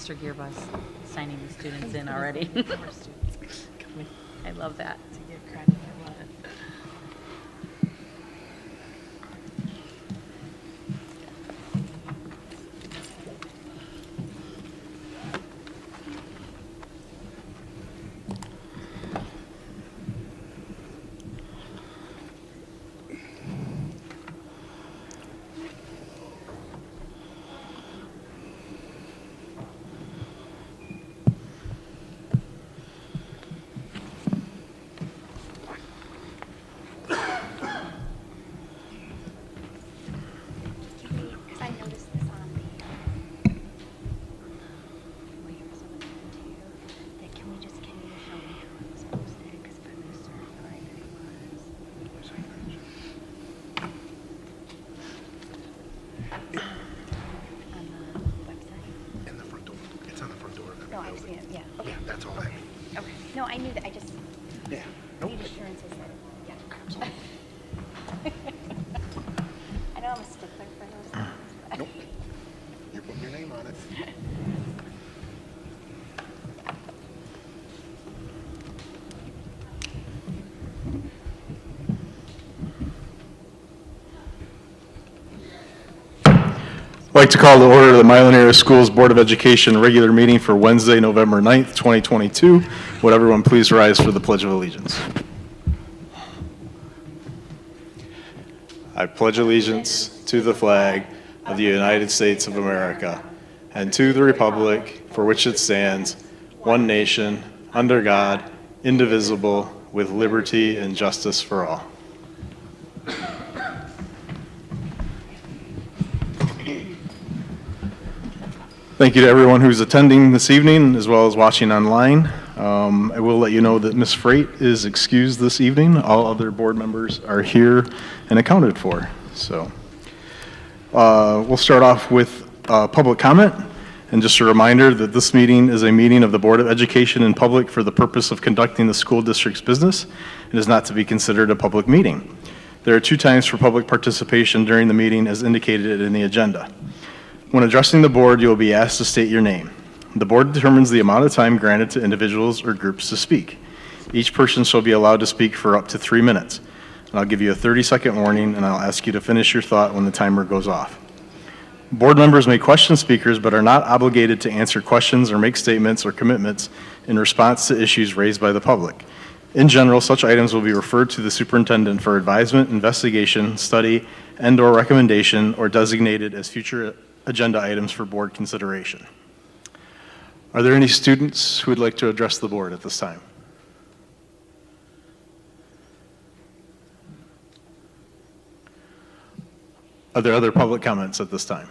Mr. Gearboss signing the students in already. More students coming I love that. to give credit. I love it. Because I noticed this on the, wait, so I'm going to you, that can you show me how it was posted? Because if I'm going to certify that it was. On the website? In the front door. It's on the front door of every No, I've building. seen it, yeah, Yeah, okay. that's all that means. Okay, no, I knew that, I just Yeah. Nope. need assurances that, yeah. Absolutely. I know I'm a stickler for those things, but. Nope. You're putting your name on it. I'd like to call to order the Milan Area Schools Board of Education regular meeting for Wednesday, November 9th, 2022. Would everyone please rise for the Pledge of Allegiance? I pledge allegiance to the flag of the United States of America and to the republic for which it stands, one nation, under God, indivisible, with liberty and justice for all. Thank you to everyone who's attending this evening as well as watching online. I will let you know that Ms. Freight is excused this evening. All other board members are here and accounted for. So we'll start off with public comment. And just a reminder that this meeting is a meeting of the Board of Education in public for the purpose of conducting the school district's business. It is not to be considered a public meeting. There are 2 times for public participation during the meeting as indicated in the agenda. When addressing the board, you will be asked to state your name. The board determines the amount of time granted to individuals or groups to speak. Each person shall be allowed to speak for up to 3 minutes. And I'll give you a 30-second warning, and I'll ask you to finish your thought when the timer goes off. Board members may question speakers but are not obligated to answer questions or make statements or commitments in response to issues raised by the public. In general, such items will be referred to the superintendent for advisement, investigation, study, and/or recommendation, or designated as future agenda items for board consideration. Are there any students who would like to address the board at this time? Are there other public comments at this time?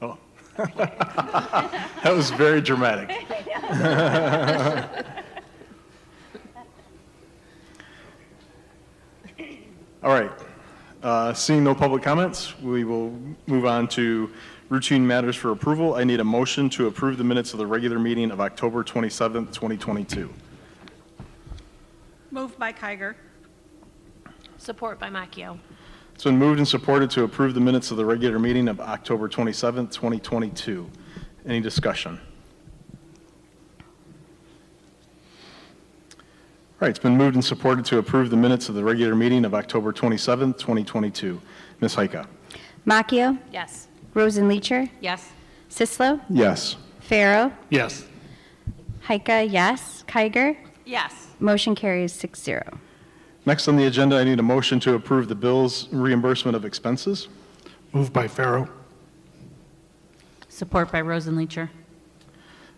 Oh, that was very dramatic. All right. Seeing no public comments, we will move on to routine matters for approval. I need a motion to approve the minutes of the regular meeting of October 27th, 2022. Moved by Kiger. Support by Macchio. It's been moved and supported to approve the minutes of the regular meeting of October 27th, 2022. Any discussion? All right, it's been moved and supported to approve the minutes of the regular meeting of October 27th, 2022. Ms. Heika? Macchio, Yes. Rosenleacher, Yes. Sislo, Yes. Farrow, Yes. Heika, yes, Kiger. Yes. Motion carries 6-0. Next on the agenda, I need a motion to approve the bills reimbursement of expenses. Moved by Farrow. Support by Rosenleacher.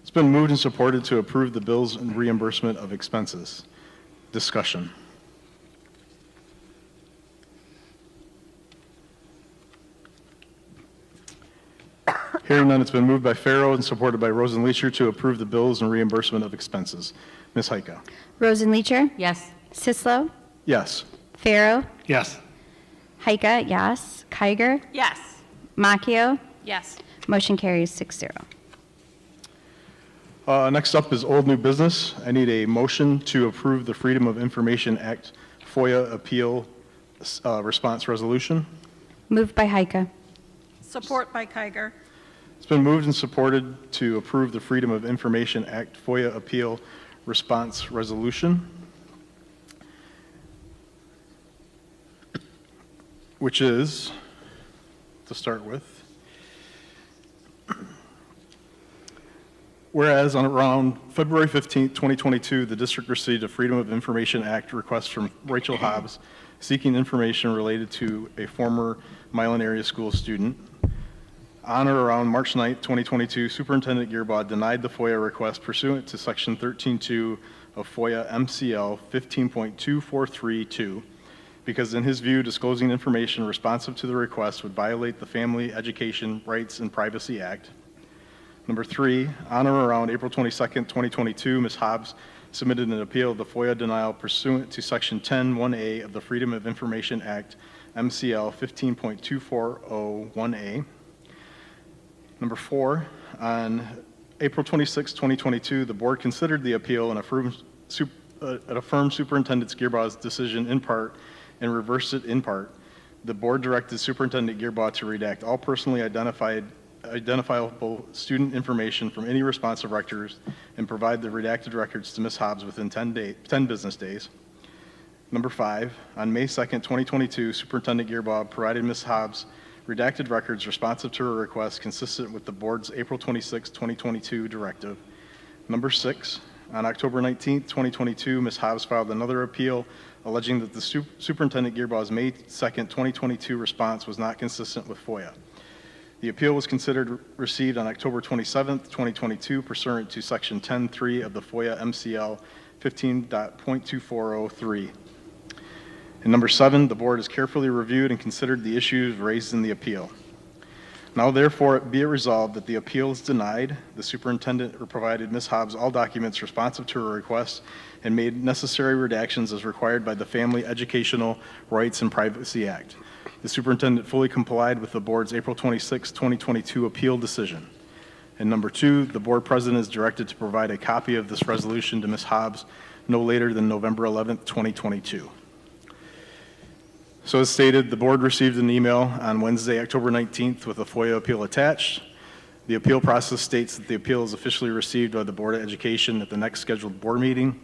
It's been moved and supported to approve the bills and reimbursement of expenses. Discussion. Hearing none, it's been moved by Farrow and supported by Rosenleacher to approve the bills and reimbursement of expenses. Ms. Heika? Rosenleacher, Yes. Sislo, Yes. Pharaoh, Yes. Heika, yes. Kiger, Yes. Macchio. Yes. Motion carries 6-0. Next up is old new business. I need a motion to approve the Freedom of Information Act FOIA appeal response resolution. Moved by Heika. Support by Kiger. It's been moved and supported to approve the Freedom of Information Act FOIA appeal response resolution, which is, to start with, whereas on around February 15th, 2022, the district received a Freedom of Information Act request from Rachel Hobbs seeking information related to a former Milan area school student. On or around March 9th, 2022, Superintendent Gearbaugh denied the FOIA request pursuant to Section 13.2 of FOIA MCL 15.2432 because in his view, disclosing information responsive to the request would violate the Family Education Rights and Privacy Act. Number 3, on or around April 22nd, 2022, Ms. Hobbs submitted an appeal of the FOIA denial pursuant to Section 10(1)A of the Freedom of Information Act, MCL 15.2401A. Number 4, on April 26, 2022, the board considered the appeal and affirmed Superintendent Gearbaugh's decision in part and reversed it in part. The board directed Superintendent Gearbaugh to redact all personally identifiable student information from any responsive records and provide the redacted records to Ms. Hobbs within 10 business days. Number 5, on May 2nd, 2022, Superintendent Gearbaugh provided Ms. Hobbs redacted records responsive to her request consistent with the board's April 26, 2022 directive. Number 6, on October 19, 2022, Ms. Hobbs filed another appeal alleging that the Superintendent Gearbaugh's May 2, 2022 response was not consistent with FOIA. The appeal was received on October 27, 2022 pursuant to Section 10.3 of the FOIA MCL 15.2403. And number 7, the board has carefully reviewed and considered the issues raised in the appeal. Now therefore be it resolved that the appeal is denied. The superintendent provided Ms. Hobbs all documents responsive to her request and made necessary redactions as required by the Family Educational Rights and Privacy Act. The superintendent fully complied with the board's April 26, 2022 appeal decision. And number 2, the board president is directed to provide a copy of this resolution to Ms. Hobbs no later than November 11, 2022. So as stated, the board received an email on Wednesday, October 19th with a FOIA appeal attached. The appeal process states that the appeal is officially received by the Board of Education at the next scheduled board meeting.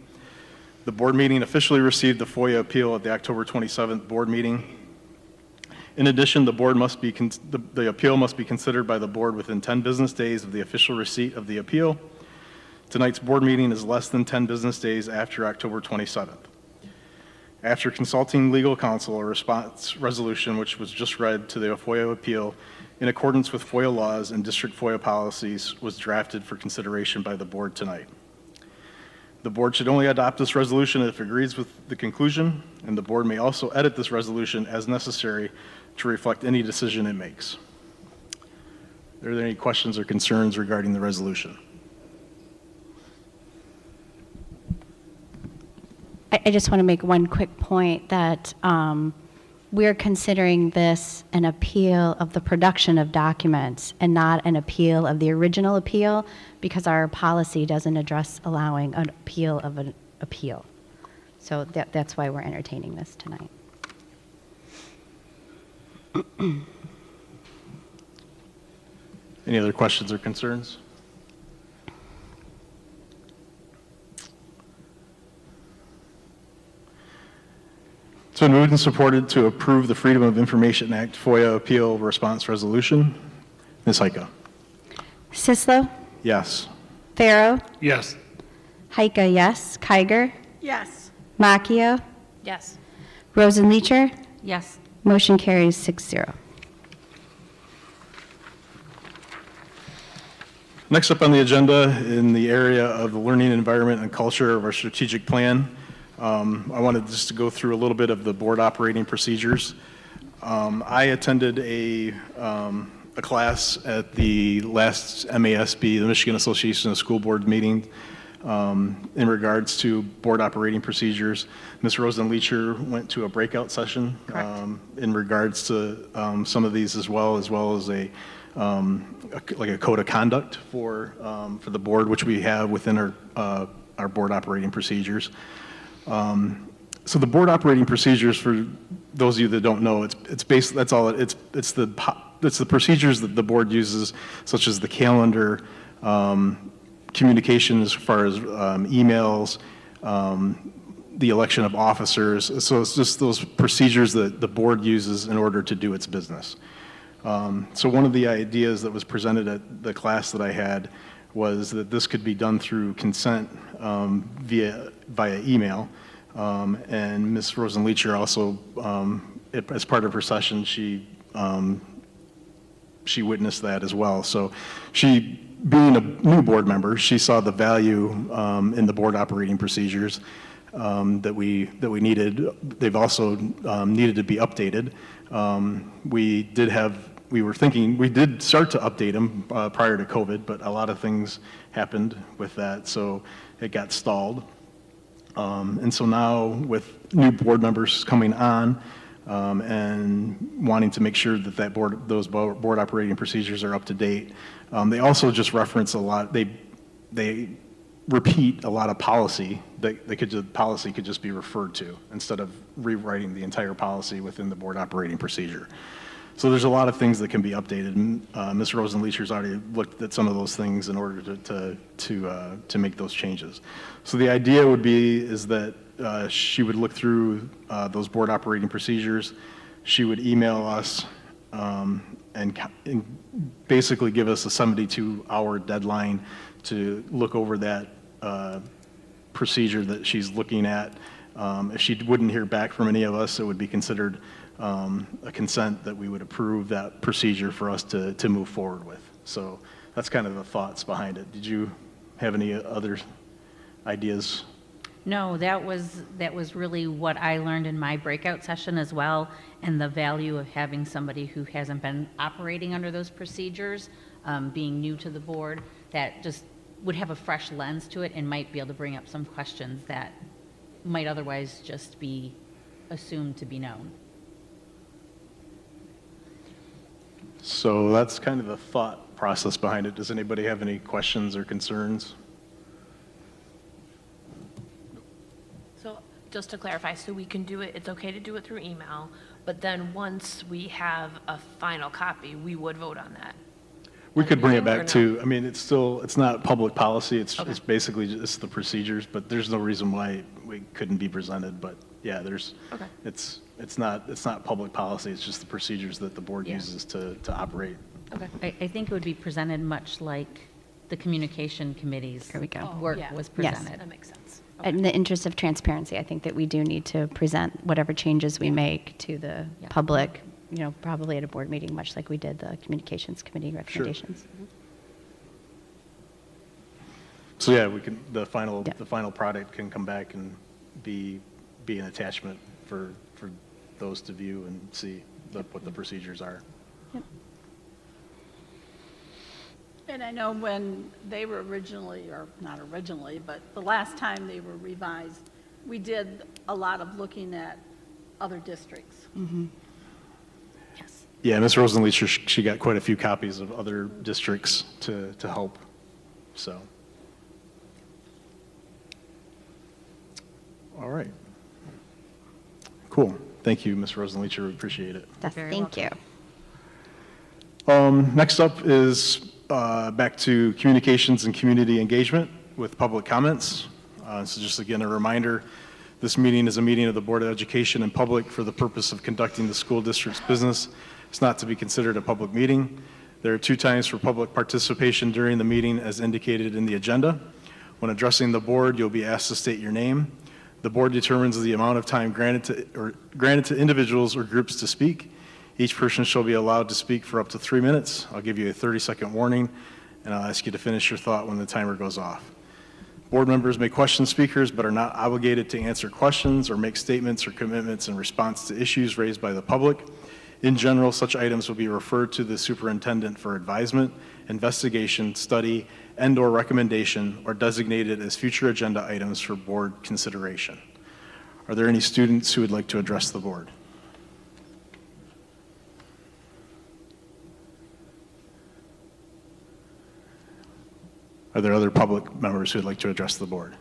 The board meeting officially received the FOIA appeal at the October 27th board meeting. In addition, the appeal must be considered by the board within 10 business days of the official receipt of the appeal. Tonight's board meeting is less than 10 business days after October 27th. After consulting legal counsel, a response resolution, which was just read to the FOIA appeal, in accordance with FOIA laws and district FOIA policies, was drafted for consideration by the board tonight. The board should only adopt this resolution if it agrees with the conclusion, and the board may also edit this resolution as necessary to reflect any decision it makes. Are there any questions or concerns regarding the resolution? I just want to make one quick point that we're considering this an appeal of the production of documents and not an appeal of the original appeal because our policy doesn't address allowing an appeal of an appeal. So that's why we're entertaining this tonight. Any other questions or concerns? It's been moved and supported to approve the Freedom of Information Act FOIA appeal response resolution. Ms. Heika? Sislo, Yes. Pharaoh, Yes. Heika, yes. Kiger, Yes. Macchio, Yes. Rosenleacher. Yes. Motion carries 6-0. Next up on the agenda in the area of the learning environment and culture of our strategic plan, I wanted just to go through a little bit of the board operating procedures. I attended a class at the last MASB, the Michigan Association of School Board meeting, In regards to board operating procedures, Ms. Rosenleacher went to a breakout session in regards to some of these as well as like a code of conduct for the board, which we have within our board operating procedures. So the board operating procedures, for those of you that don't know, it's the procedures that the board uses, such as the calendar, communication as far as emails, the election of officers. So it's just those procedures that the board uses in order to do its business. So one of the ideas that was presented at the class that I had was that this could be done through consent via email. And Ms. Rosenleacher also, as part of her session, she witnessed that as well. So she, being a new board member, she saw the value in the board operating procedures that we needed. They've also needed to be updated. We did start to update them prior to COVID, but a lot of things happened with that, so it got stalled. And so now with new board members coming on and wanting to make sure that those board operating procedures are up to date, they also just reference a lot. They repeat a lot of policy that policy could just be referred to instead of rewriting the entire policy within the board operating procedure. So there's a lot of things that can be updated. Ms. Rosenleacher's already looked at some of those things in order to make those changes. So the idea would be is that she would look through those board operating procedures. She would email us and basically give us a 72-hour deadline to look over that procedure that she's looking at. If she wouldn't hear back from any of us, it would be considered a consent that we would approve that procedure for us to move forward with. So that's kind of the thoughts behind it. Did you have any other ideas? No, that was really what I learned in my breakout session as well, and the value of having somebody who hasn't been operating under those procedures, being new to the board, that just would have a fresh lens to it and might be able to bring up some questions that might otherwise just be assumed to be known. So that's kind of the thought process behind it. Does anybody have any questions or concerns? So just to clarify, so we can do it, it's okay to do it through email, but then once we have a final copy, we would vote on that. We could bring it Or back no? to, I mean, it's not public policy, it's basically just the procedures, but there's no reason why we couldn't be presented, but yeah, Okay. it's not public policy, it's just the procedures that the board Yeah. uses to operate. Okay. I think it would be presented much like the communication committee's There we go. work yeah. was Yes. presented. That makes sense. In the interest of transparency, I think that we do need to present whatever changes we make to the Yeah. public, probably at a board meeting, much like we did the communications committee recommendations. So yeah, the Yeah. final product can come back and be an attachment for those to view and see what the procedures are. And I know when they were originally, or not originally, but the last time they were revised, we did a lot of looking at other districts. Yes. Yeah, Ms. Rosenleacher, she got quite a few copies of other districts to help, so. All right. Cool. Thank you, Ms. Rosenleacher, we appreciate it. Very Thank you. Next up is back to communications and community engagement with public comments. So just again, a reminder, this meeting is a meeting of the Board of Education in public for the purpose of conducting the school district's business. It's not to be considered a public meeting. There are 2 times for public participation during the meeting as indicated in the agenda. When addressing the board, you'll be asked to state your name. The board determines the amount of time granted to individuals or groups to speak. Each person shall be allowed to speak for up to 3 minutes. I'll give you a 30-second warning, and I'll ask you to finish your thought when the timer goes off. Board members may question speakers, but are not obligated to answer questions or make statements or commitments in response to issues raised by the public. In general, such items will be referred to the superintendent for advisement, investigation, study, and/or recommendation, or designated as future agenda items for board consideration. Are there any students who would like to address the board? Are there other public members who would like to address the board?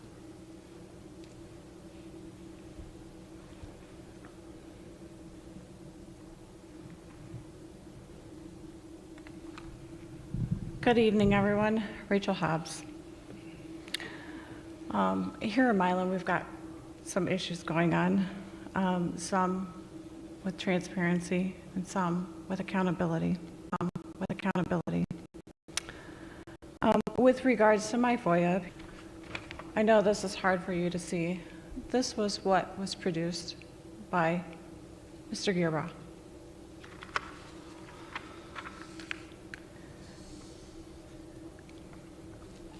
Good evening, everyone. Rachel Hobbs. Here in Milan, we've got some issues going on, some with transparency and some with accountability. With regards to my FOIA, I know this is hard for you to see. This was what was produced by Mr. Gearbaugh.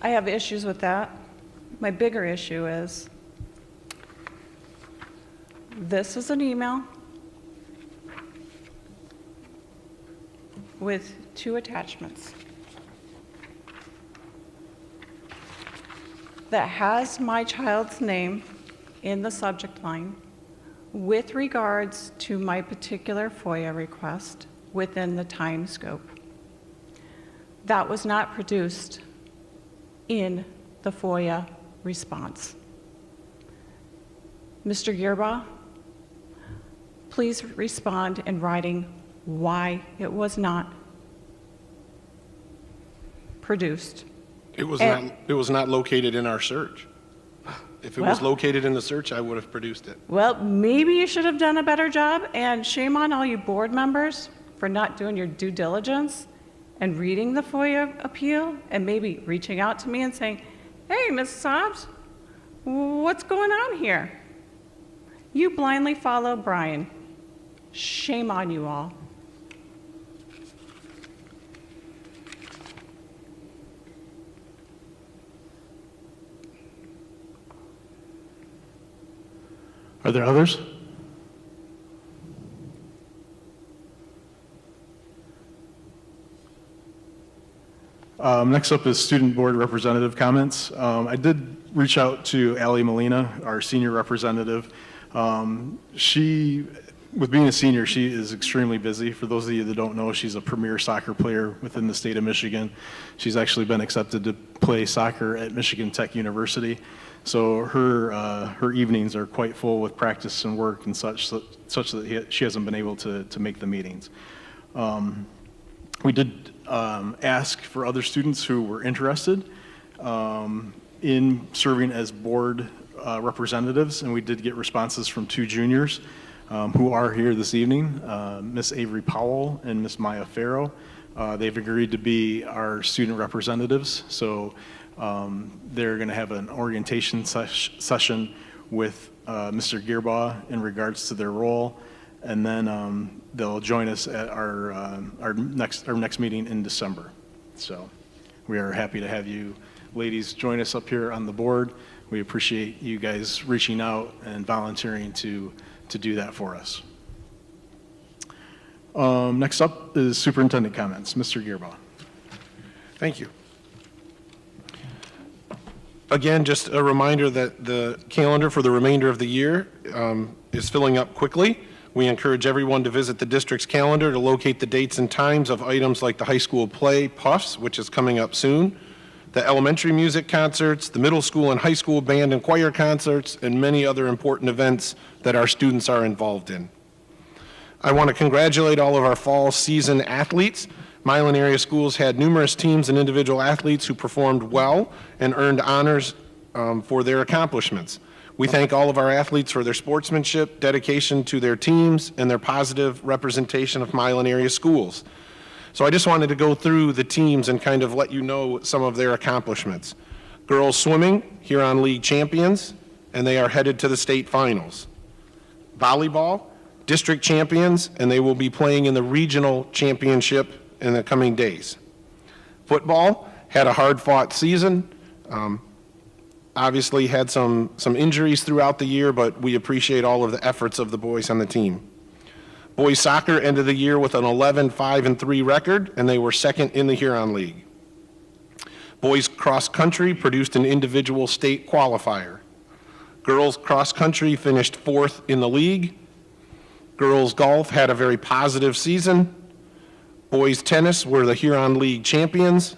I have issues with that. My bigger issue is this is an email with 2 attachments that has my child's name in the subject line with regards to my particular FOIA request within the time scope. That was not produced in the FOIA response. Mr. Gearbaugh, please respond in writing why it was not produced. It was not located in our search. If it was located in the search, I would have produced it. Well, maybe you should have done a better job, and shame on all you board members for not doing your due diligence and reading the FOIA appeal and maybe reaching out to me and saying, hey, Mrs. Hobbs, what's going on here? You blindly follow Brian. Shame on you all. Are there others? Next up is student board representative comments. I did reach out to Allie Molina, our senior representative. With being a senior, she is extremely busy. For those of you that don't know, she's a premier soccer player within the state of Michigan. She's actually been accepted to play soccer at Michigan Tech University. So her evenings are quite full with practice and work and such that she hasn't been able to make the meetings. We did ask for other students who were interested in serving as board representatives, and we did get responses from 2 juniors who are here this evening, Miss Avery Powell and Miss Maya Farrow. They've agreed to be our student representatives, so they're going to have an orientation session with Mr. Gearbaugh in regards to their role, and then they'll join us at our next meeting in December. So we are happy to have you ladies join us up here on the board. We appreciate you guys reaching out and volunteering to do that for us. Next up is superintendent comments. Mr. Gearbaugh. Thank you. Again, just a reminder that the calendar for the remainder of the year is filling up quickly. We encourage everyone to visit the district's calendar to locate the dates and times of items like the high school play, PUFs, which is coming up soon, the elementary music concerts, the middle school and high school band and choir concerts, and many other important events that our students are involved in. I want to congratulate all of our fall season athletes. Milan area schools had numerous teams and individual athletes who performed well and earned honors for their accomplishments. We thank all of our athletes for their sportsmanship, dedication to their teams, and their positive representation of Milan area schools. So I just wanted to go through the teams and kind of let you know some of their accomplishments. Girls swimming, Huron League champions, and they are headed to the state finals. Volleyball, district champions, and they will be playing in the regional championship in the coming days. Football had a hard-fought season. Obviously had some injuries throughout the year, but we appreciate all of the efforts of the boys on the team. Boys soccer ended the year with an 11-5-3 record, and they were second in the Huron League. Boys cross country produced an individual state qualifier. Girls cross country finished fourth in the league. Girls golf had a very positive season. Boys tennis were the Huron League champions.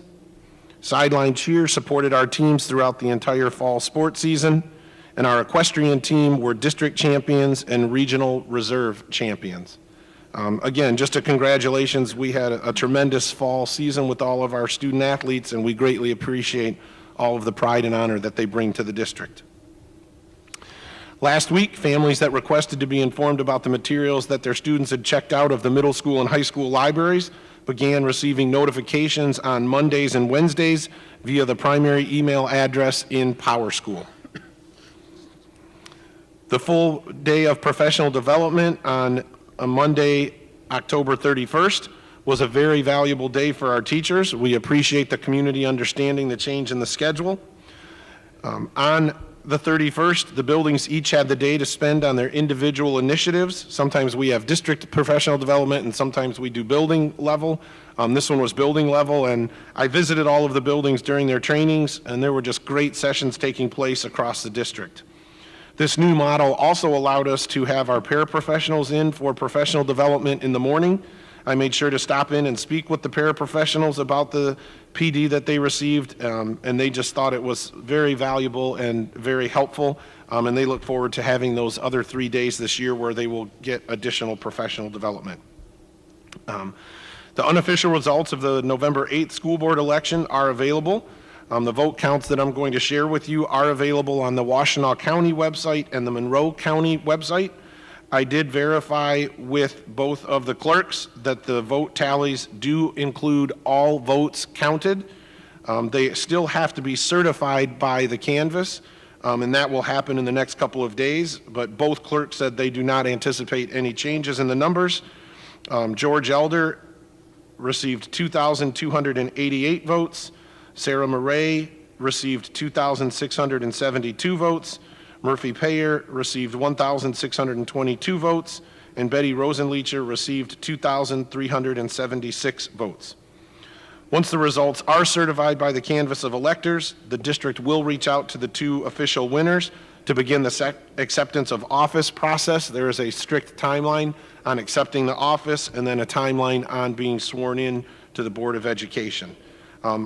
Sideline cheer supported our teams throughout the entire fall sports season. And our equestrian team were district champions and regional reserve champions. Again, just a congratulations. We had a tremendous fall season with all of our student athletes, and we greatly appreciate all of the pride and honor that they bring to the district. Last week, families that requested to be informed about the materials that their students had checked out of the middle school and high school libraries began receiving notifications on Mondays and Wednesdays via the primary email address in PowerSchool. The full day of professional development on a Monday, October 31st, was a very valuable day for our teachers. We appreciate the community understanding the change in the schedule. On the 31st, the buildings each had the day to spend on their individual initiatives. Sometimes we have district professional development, and sometimes we do building level. This one was building level, and I visited all of the buildings during their trainings, and there were just great sessions taking place across the district. This new model also allowed us to have our paraprofessionals in for professional development in the morning. I made sure to stop in and speak with the paraprofessionals about the PD that they received, and they just thought it was very valuable and very helpful, and they look forward to having those other 3 days this year where they will get additional professional development. The unofficial results of the November 8th school board election are available. The vote counts that I'm going to share with you are available on the Washtenaw County website and the Monroe County website. I did verify with both of the clerks that the vote tallies do include all votes counted. They still have to be certified by the canvass, and that will happen in the next couple of days, but both clerks said they do not anticipate any changes in the numbers. George Elder received 2,288 votes. Sarah Murray received 2,672 votes. Murphy Payer received 1,622 votes, and Betty Rosenleacher received 2,376 votes. Once the results are certified by the canvass of electors, the district will reach out to the two official winners to begin the acceptance of office process. There is a strict timeline on accepting the office and then a timeline on being sworn in to the Board of Education.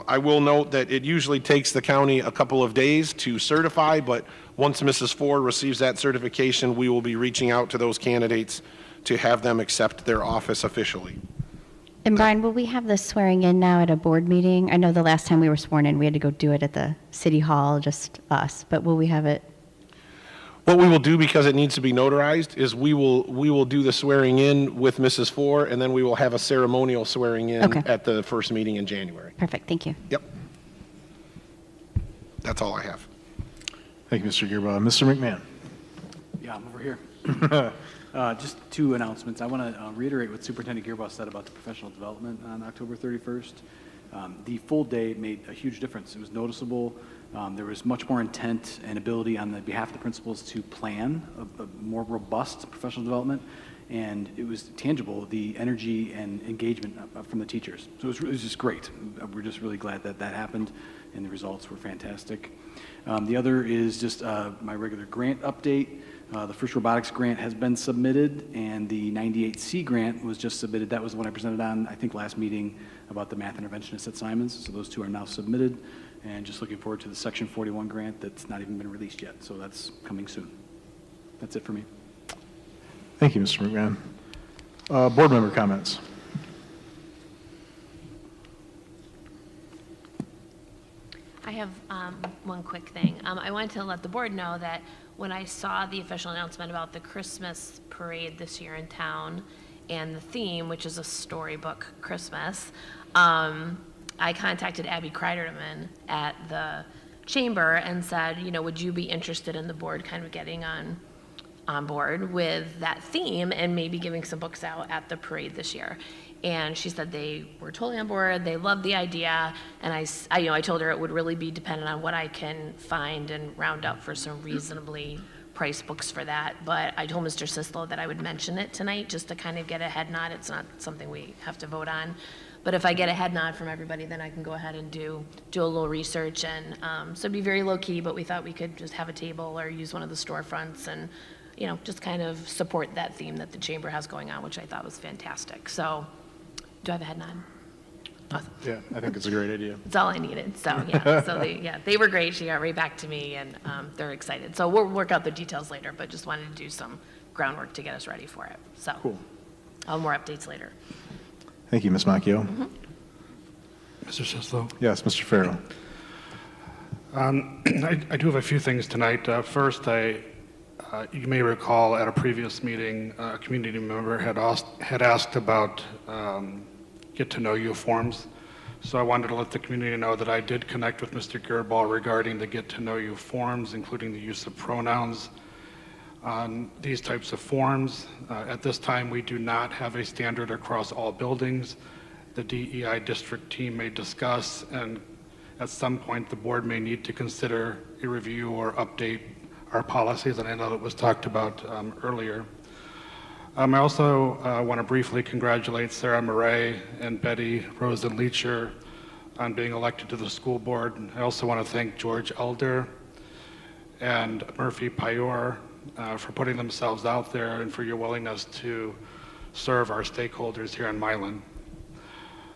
I will note that it usually takes the county a couple of days to certify, but once Mrs. Ford receives that certification, we will be reaching out to those candidates to have them accept their office officially. And Brian, will we have the swearing in now at a board meeting? I know the last time we were sworn in, we had to go do it at the city hall, just us, but will we have it? What we will do, because it needs to be notarized, is we will do the swearing in with Mrs. Ford, and then we will have a ceremonial swearing in at the first meeting in January. Perfect, thank you. Yep. That's all I have. Thank you, Mr. Gerba. Mr. McMahon. Yeah, I'm over here. Just two announcements. I want to reiterate what Superintendent Gearboss said about the professional development on October 31st. The full day made a huge difference. It was noticeable. There was much more intent and ability on the behalf of the principals to plan a more robust professional development, and it was tangible, the energy and engagement from the teachers. So it was just great. We're just really glad that that happened, and the results were fantastic. The other is just my regular grant update. The first robotics grant has been submitted, and the 98C grant was just submitted. That was the one I presented on, I think, last meeting about the math interventionist at Simons. So those two are now submitted, and just looking forward to the Section 41 grant that's not even been released yet. So that's coming soon. That's it for me. Thank you, Mr. McMahon. Board member comments. I have one quick thing. I wanted to let the board know that when I saw the official announcement about the Christmas parade this year in town and the theme, which is a storybook Christmas, I contacted Abby Kreiderman at the chamber and said, you know, would you be interested in the board kind of getting on board with that theme and maybe giving some books out at the parade this year? And she said they were totally on board, they loved the idea, and I told her it would really be dependent on what I can find and round up for some reasonably price books for that, but I told Mr. Sislo that I would mention it tonight, just to kind of get a head nod. It's not something we have to vote on, but if I get a head nod from everybody, then I can go ahead and do a little research, and so it'd be very low-key, but we thought we could just have a table or use one of the storefronts and, you know, just kind of support that theme that the chamber has going on, which I thought was fantastic. So, do I have a head nod? Awesome. Yeah, I think it's a great idea. That's all I needed. So, yeah, they were great. She got right back to me, and they're excited. So we'll work out the details later, but just wanted to do some groundwork to get us ready for it. So, Cool. I'll have more updates later. Thank you, Ms. Macchio. Mr. Sislo? Yes, Mr. Farrell. I do have a few things tonight. First, you may recall at a previous meeting, a community member had asked about get-to-know-you forms. So I wanted to let the community know that I did connect with Mr. Gerball regarding the get-to-know-you forms, including the use of pronouns on these types of forms. At this time, we do not have a standard across all buildings. The DEI district team may discuss, and at some point, the board may need to consider a review or update our policies, and I know it was talked about earlier. I also want to briefly congratulate Sarah Murray and Betty Rosen Leacher on being elected to the school board. I also want to thank George Elder and Murphy Payor for putting themselves out there and for your willingness to serve our stakeholders here in Milan.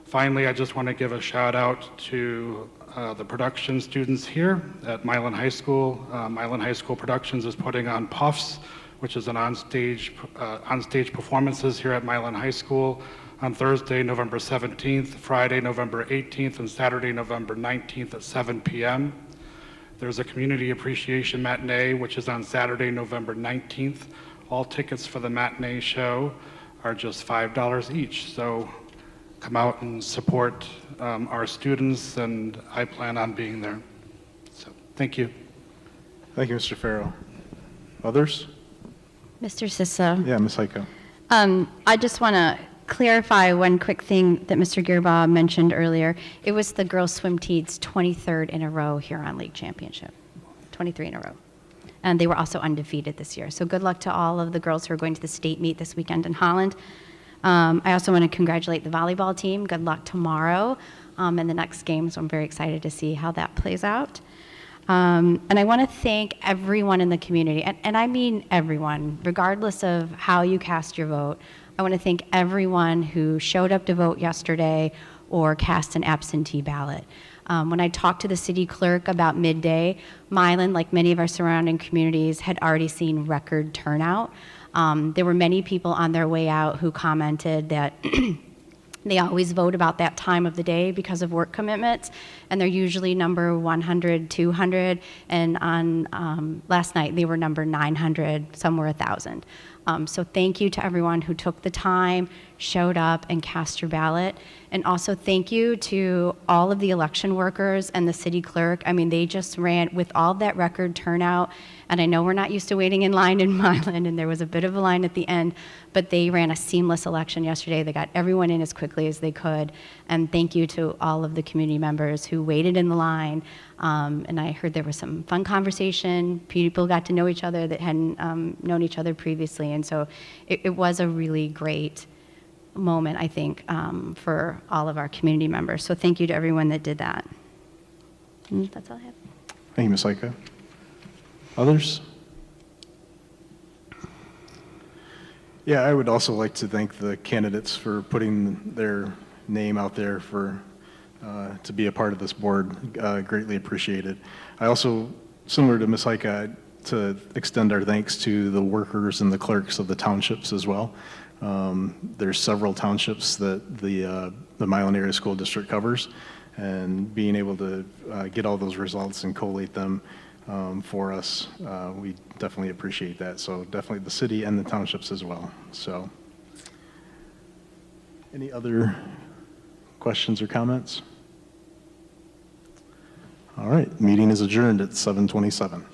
Finally, I just want to give a shout out to the production students here at Milan High School. Milan High School Productions is putting on Puffs, which is an onstage performances here at Milan High School on Thursday, November 17th, Friday, November 18th, and Saturday, November 19th at 7 p.m. There's a community appreciation matinee, which is on Saturday, November 19th. All tickets for the matinee show are just $5 each. So come out and support our students, and I plan on being there. So thank you. Thank you, Mr. Farrell. Others? Mr. Sislo? Yeah, Ms. Heiko. I just want to clarify one quick thing that Mr. Gearbaugh mentioned earlier. It was the girls swim team's 23rd in a row here on League Championship, 23 in a row. And they were also undefeated this year. So good luck to all of the girls who are going to the state meet this weekend in Holland. I also want to congratulate the volleyball team. Good luck tomorrow in the next game. So I'm very excited to see how that plays out. And I want to thank everyone in the community, and I mean everyone, regardless of how you cast your vote. I want to thank everyone who showed up to vote yesterday or cast an absentee ballot. When I talked to the city clerk about midday, Milan, like many of our surrounding communities, had already seen record turnout. There were many people on their way out who commented that they always vote about that time of the day because of work commitments, and they're usually number 100, 200, and on last night they were number 900, some were 1,000. So thank you to everyone who took the time, showed up, and cast your ballot. And also thank you to all of the election workers and the city clerk. I mean, they just ran with all that record turnout. And I know we're not used to waiting in line in Milan, and there was a bit of a line at the end, but they ran a seamless election yesterday. They got everyone in as quickly as they could. And thank you to all of the community members who waited in the line. And I heard there was some fun conversation. People got to know each other that hadn't known each other previously. And so it was a really great moment, I think, for all of our community members. So thank you to everyone that did that. And that's all I have. Thank you, Ms. Heiko. Others? Yeah, I would also like to thank the candidates for putting their name out there for to be a part of this board. Greatly appreciated. I also, similar to Ms. Heika, to extend our thanks to the workers and the clerks of the townships as well. There's several townships that the Milan Area School District covers, and being able to get all those results and collate them for us, we definitely appreciate that. So definitely the city and the townships as well. So any other questions or comments? All right, meeting is adjourned at 7:27.